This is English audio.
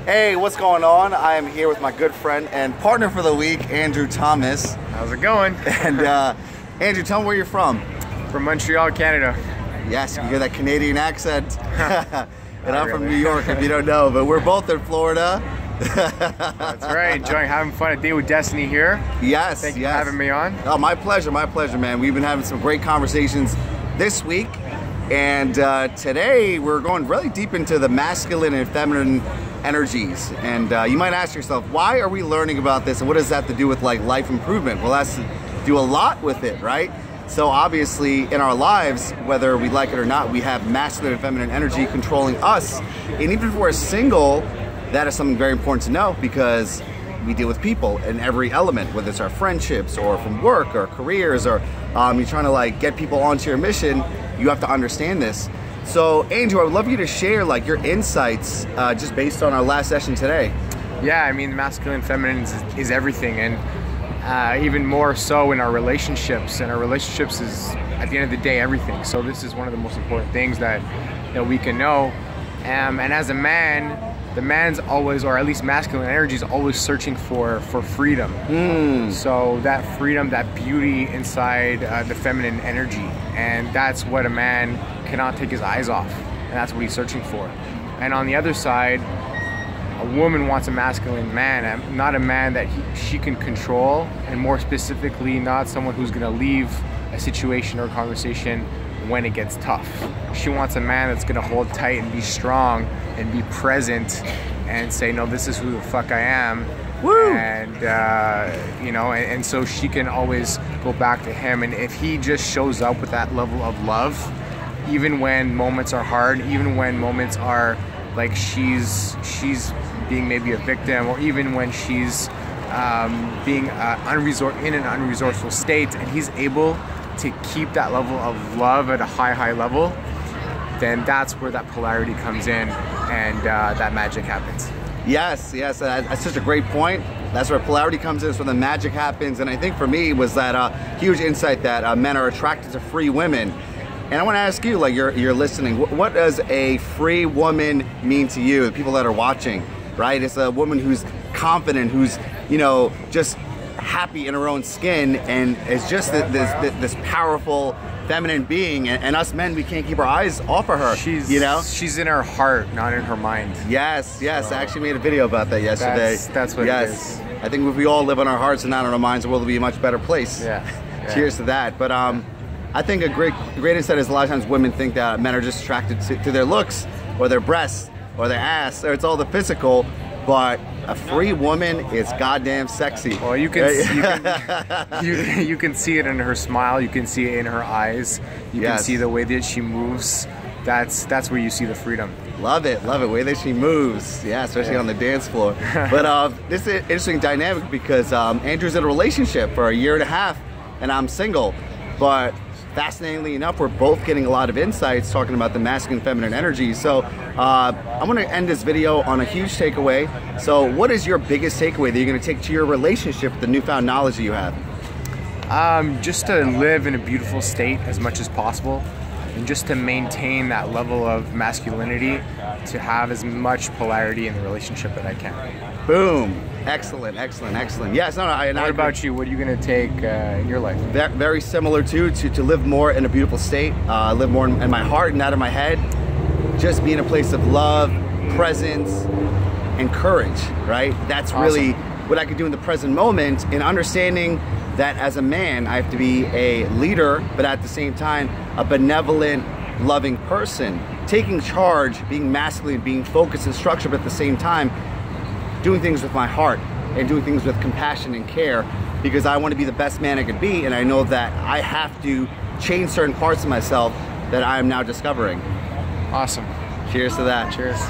Hey, what's going on? I am here with my good friend and partner for the week, Andrew Thomas. How's it going? And Andrew, tell me where you're from. From Montreal, Canada. Yes, you hear that Canadian accent. And I'm from New York, if you don't know, but we're both in Florida. That's right, enjoying having fun at Day with Destiny here. Yes, Thank you for having me on. Oh, my pleasure, man. We've been having some great conversations this week. And today we're going really deep into the masculine and feminine energies. And you might ask yourself, why are we learning about this and what does that have to do with like life improvement? Well, that's to do a lot with it, right? So obviously in our lives, whether we like it or not, we have masculine and feminine energy controlling us. And even if we're single, that is something very important to know because we deal with people in every element, whether it's our friendships or from work or careers or you're trying to like get people onto your mission, you have to understand this. So Andrew, I would love you to share like your insights just based on our last session today. Yeah, I mean, masculine and feminine is everything, and even more so in our relationships. And our relationships is, at the end of the day, everything. So this is one of the most important things that we can know. And as a man, the man's always, or at least masculine energy, is always searching for freedom. So that freedom, that beauty inside the feminine energy, and that's what a man cannot take his eyes off, and that's what he's searching for. And on the other side, a woman wants a masculine man, not a man that she can control, and more specifically, not someone who's going to leave a situation or conversation when it gets tough. She wants a man that's going to hold tight and be strong and be present and say, no, this is who the fuck I am. Woo! And and so she can always go back to him, and if he just shows up with that level of love, even when moments are hard, even when moments are like she's being maybe a victim, or even when she's being in an unresourceful state, and he's able to keep that level of love at a high level, then that's where that polarity comes in, and that magic happens. Yes, that's such a great point. That's where polarity comes in, that's where the magic happens. And I think for me was that huge insight that men are attracted to free women. And I want to ask you, like you're listening, what does a free woman mean to you, the people that are watching, right? It's a woman who's confident, who's, just happy in her own skin, and it's just this powerful feminine being, and us men, we can't keep our eyes off of her. She's in her heart, not in her mind. Yes. So, I actually made a video about that yesterday. That's what it is. I think if we all live in our hearts and not in our minds, the world will be a much better place. Yeah. Cheers to that. But I think a great insight is a lot of times women think that men are just attracted to their looks or their breasts or their ass, or it's all the physical. But a free woman is goddamn sexy. Well, you can see it in her smile. You can see it in her eyes. You can see the way that she moves. That's where you see the freedom. Love it. Way that she moves. Yeah, especially on the dance floor. But this is an interesting dynamic because Andrew's in a relationship for 1.5 years, and I'm single. But fascinatingly enough, we're both getting a lot of insights talking about the masculine and feminine energy. So I'm going to end this video on a huge takeaway. So what is your biggest takeaway that you're going to take to your relationship with the newfound knowledge that you have? Just to live in a beautiful state as much as possible, and just to maintain that level of masculinity, to have as much polarity in the relationship that I can. Boom. Excellent. Yes, What about you? What are you going to take in your life? Very similar to live more in a beautiful state, live more in my heart and not in my head. Just be in a place of love, presence, and courage, right? That's awesome. Really what I could do in the present moment, in understanding that as a man, I have to be a leader, but at the same time, a benevolent, loving person. Taking charge, being masculine, being focused and structured, but at the same time, doing things with my heart and doing things with compassion and care, because I want to be the best man I could be, and I know that I have to change certain parts of myself that I am now discovering. Awesome. Cheers to that. Cheers.